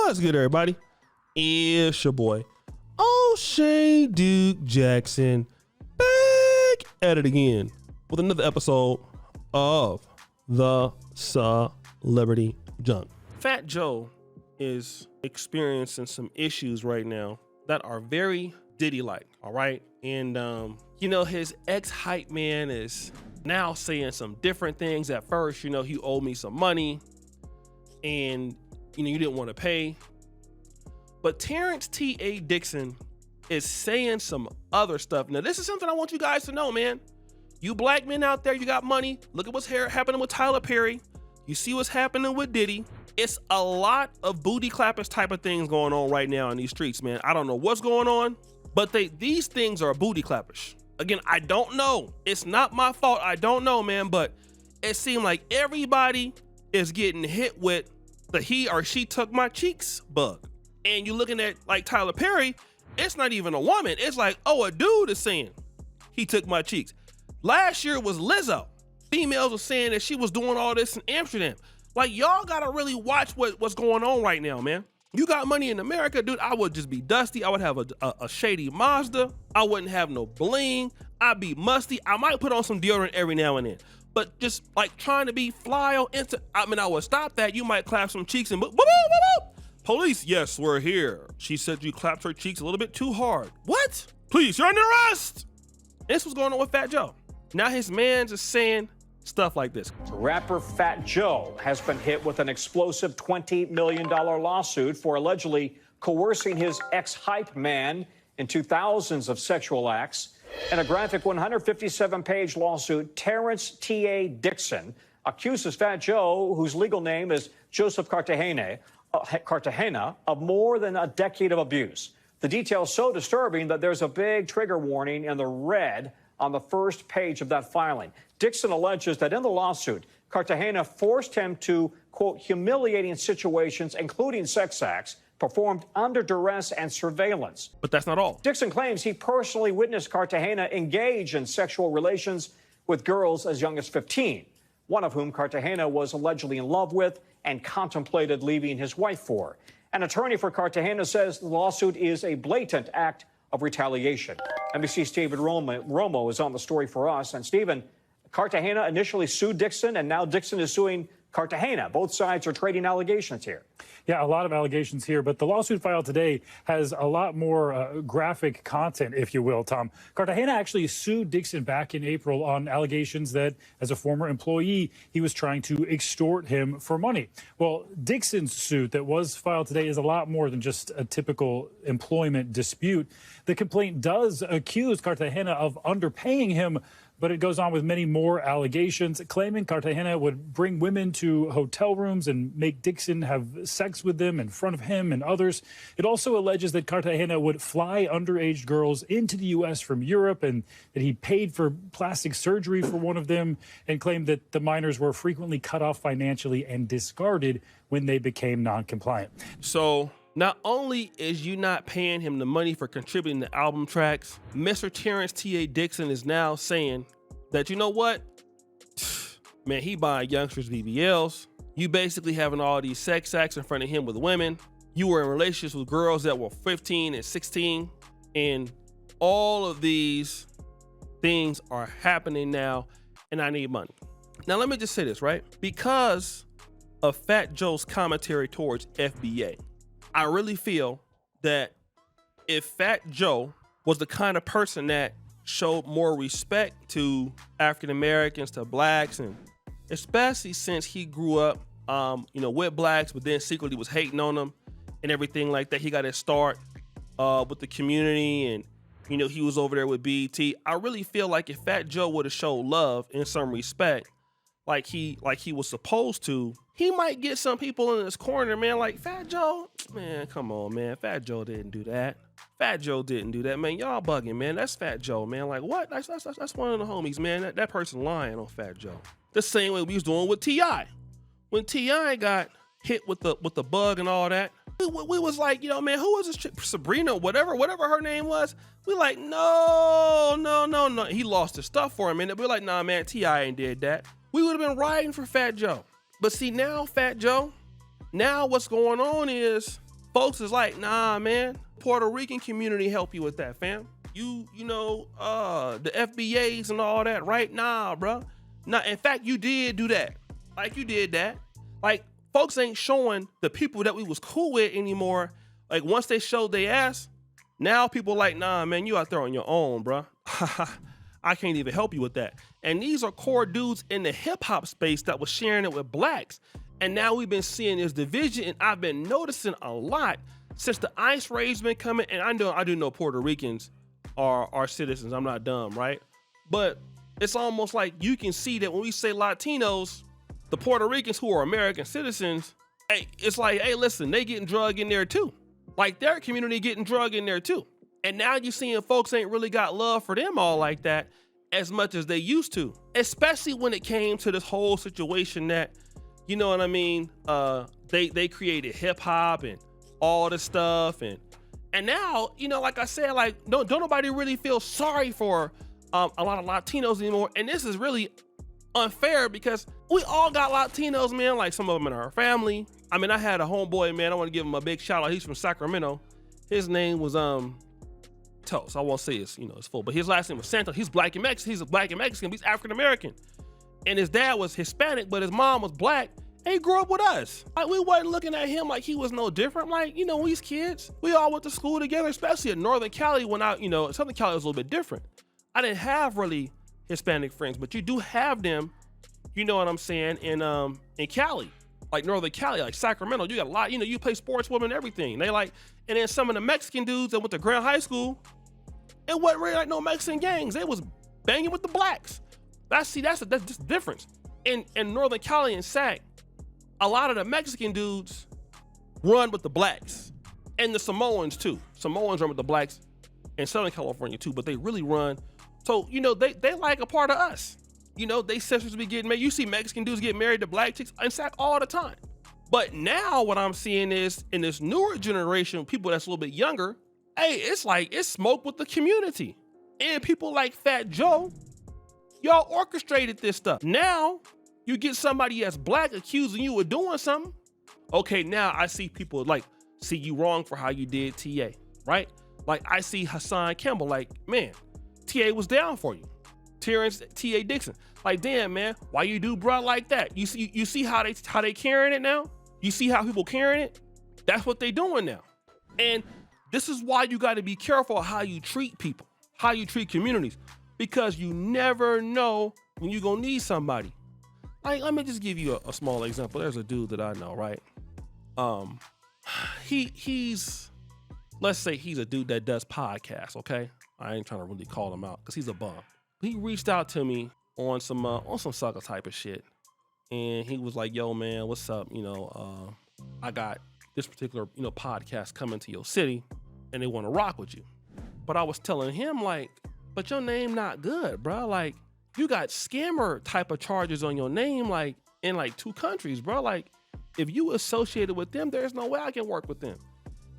What's good, everybody? It's your boy, O'Shea Duke Jackson, back at it again with another episode of the Celebrity Junk. Fat Joe is experiencing some issues right now that are very Diddy-like, all right? And, his ex-hype man is now saying some different things. At first, he owed me some money and, you didn't want to pay. But Terrance T.A. Dixon is saying some other stuff. Now, this is something I want you guys to know, man. You black men out there, you got money. Look at what's happening with Tyler Perry. You see what's happening with Diddy. It's a lot of booty clappers type of things going on right now in these streets, man. I don't know what's going on, but these things are booty clappers. Again, I don't know. It's not my fault. I don't know, man, but it seemed like everybody is getting hit with the he or she took my cheeks bug. And you're looking at like Tyler Perry, it's not even a woman. It's like, oh, a dude is saying he took my cheeks. Last year was Lizzo. Females were saying that she was doing all this in Amsterdam. Like, y'all gotta really watch what's going on right now, man. You got money in America, dude. I would just be dusty. I would have a shady Mazda. I wouldn't have no bling. I'd be musty. I might put on some deodorant every now and then. But just like trying to be fly on I would stop that. You might clap some cheeks and boop, boop, boop, boop. Police, yes, we're here. She said you clapped her cheeks a little bit too hard. What? Please, you're under arrest. This was going on with Fat Joe. Now his man's just saying stuff like this. Rapper Fat Joe has been hit with an explosive $20 million lawsuit for allegedly coercing his ex-hype man into thousands of sexual acts. In a graphic 157-page lawsuit, Terrance T.A. Dixon accuses Fat Joe, whose legal name is Joseph Cartagena, of more than a decade of abuse. The details so disturbing that there's a big trigger warning in the red on the first page of that filing. Dixon alleges that in the lawsuit, Cartagena forced him to, quote, humiliating situations, including sex acts, performed under duress and surveillance. But that's not all. Dixon claims he personally witnessed Cartagena engage in sexual relations with girls as young as 15, one of whom Cartagena was allegedly in love with and contemplated leaving his wife for. An attorney for Cartagena says the lawsuit is a blatant act of retaliation. NBC's Stephen Romo is on the story for us. And Stephen, Cartagena initially sued Dixon, and now Dixon is suing Cartagena. Both sides are trading allegations here. Yeah, a lot of allegations here, but the lawsuit filed today has a lot more graphic content, if you will, Tom. Cartagena actually sued Dixon back in April on allegations that, as a former employee, he was trying to extort him for money. Well, Dixon's suit that was filed today is a lot more than just a typical employment dispute. The complaint does accuse Cartagena of underpaying him, but it goes on with many more allegations, claiming Cartagena would bring women to hotel rooms and make Dixon have sex with them in front of him and others. It also alleges that Cartagena would fly underage girls into the U.S. from Europe and that he paid for plastic surgery for one of them, and claimed that the minors were frequently cut off financially and discarded when they became non-compliant. So not only is you not paying him the money for contributing to album tracks, Mr. Terrance T.A. Dixon is now saying that, you know what? Man, he buying youngsters BBLs. You basically having all these sex acts in front of him with women. You were in relationships with girls that were 15 and 16. And all of these things are happening now, and I need money. Now, let me just say this, right? Because of Fat Joe's commentary towards FBA, I really feel that if Fat Joe was the kind of person that showed more respect to African Americans, to blacks, and especially since he grew up, with blacks, but then secretly was hating on them and everything like that. He got his start with the community, and he was over there with BET. I really feel like if Fat Joe would have showed love and some respect, like he was supposed to, he might get some people in his corner, man. Like, Fat Joe, man, come on, man. Fat Joe didn't do that. Fat Joe didn't do that, man. Y'all bugging, man. That's Fat Joe, man. Like, what? That's one of the homies, man. That person lying on Fat Joe. The same way we was doing with T.I. When T.I. got hit with the bug and all that, we was like, man, who was this chick? Sabrina, whatever her name was. We like, no. He lost his stuff for him, and we're like, nah, man, T.I. ain't did that. We would have been riding for Fat Joe. But see, now Fat Joe, now what's going on is folks is like, nah, man, Puerto Rican community help you with that, fam. You know, the FBAs and all that, right? Nah, bro. Nah, in fact, you did do that. Like, you did that. Like, folks ain't showing the people that we was cool with anymore. Like, once they showed their ass, now people like, nah, man, you out there on your own, bro. I can't even help you with that. And these are core dudes in the hip hop space that was sharing it with blacks. And now we've been seeing this division, and I've been noticing a lot since the ICE raid's been coming. And I do know Puerto Ricans are citizens. I'm not dumb, right? But it's almost like you can see that when we say Latinos, the Puerto Ricans who are American citizens, hey, it's like, hey, listen, they getting drugged in there too. Like, their community getting drugged in there too. And now you're seeing folks ain't really got love for them all like that as much as they used to, especially when it came to this whole situation that, you know what I mean? They created hip hop and all this stuff. And now, you know, like I said, like, don't nobody really feel sorry for a lot of Latinos anymore. And this is really unfair because we all got Latinos, man. Like, some of them in our family. I mean, I had a homeboy, man. I want to give him a big shout out. He's from Sacramento. His name was Toast. I won't say his, you know, his full, but his last name was Santos. He's black and Mexican. He's a black and Mexican. He's African American, and his dad was Hispanic, but his mom was black. And he grew up with us. Like, we wasn't looking at him like he was no different. Like, you know, we was kids. We all went to school together, especially in Northern Cali. When Southern Cali was a little bit different. I didn't have really Hispanic friends, but you do have them. You know what I'm saying? In Cali, like Northern Cali, like Sacramento, you got a lot. You know, you play sports with them and everything. They like, and then some of the Mexican dudes that went to Grand High School, it wasn't really like no Mexican gangs. They was banging with the blacks. That's just the difference. In Northern Cali and Sac, a lot of the Mexican dudes run with the blacks, and the Samoans too. Samoans run with the blacks in Southern California too, but they really run. So, you know, they like a part of us. You know, they sisters be getting married. You see Mexican dudes get married to black chicks in Sac all the time. But now what I'm seeing is in this newer generation, people that's a little bit younger, hey, it's like it's smoke with the community. And people like Fat Joe, y'all orchestrated this stuff. Now you get somebody that's black accusing you of doing something. Okay, now I see people like see you wrong for how you did TA, right? Like, I see Hassan Campbell, like, man, TA was down for you. Terrance T.A. Dixon, like, damn, man, why you do bruh like that? You see how they carrying it now? You see how people carrying it? That's what they doing now. And this is why you got to be careful how you treat people, how you treat communities, because you never know when you're gonna need somebody. Like, let me just give you a small example. There's a dude that I know, right? He's let's say he's a dude that does podcasts, okay? I ain't trying to really call him out because he's a bum. He reached out to me on some sucker type of shit. And he was like, yo, man, what's up? You know, I got this particular, you know, podcast coming to your city and they want to rock with you. But I was telling him, like, but your name not good, bro. Like, you got scammer type of charges on your name, like, in like 2 countries, bro. Like, if you associated with them, there's no way I can work with them.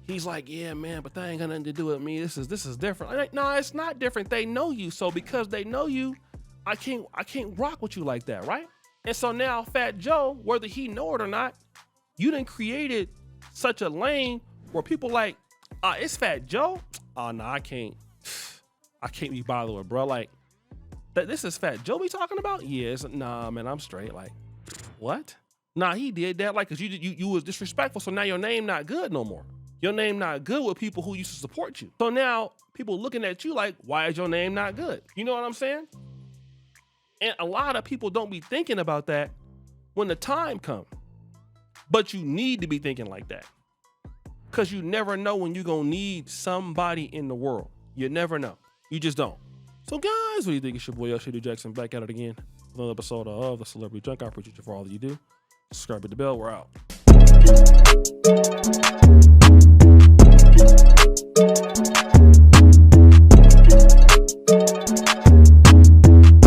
He's like, yeah, man, but that ain't got nothing to do with me. This is different. I'm like, no, it's not different. They know you. So because they know you, I can't rock with you like that, right? And so now Fat Joe, whether he know it or not, you done created such a lane where people like, it's Fat Joe? Oh, no, I can't be bothered with, bro. Like, this is Fat Joe we talking about? Yes. Nah, man, I'm straight. Like, what? Nah, he did that, like, cause you was disrespectful. So now your name not good no more. Your name not good with people who used to support you. So now people looking at you like, why is your name not good? You know what I'm saying? And a lot of people don't be thinking about that when the time comes. But you need to be thinking like that. Because you never know when you're going to need somebody in the world. You never know. You just don't. So guys, what do you think? It's your boy, Shady Jackson, back at it again. Another episode of The Celebrity Junk. I appreciate you for all that you do. Subscribe to the bell. We're out.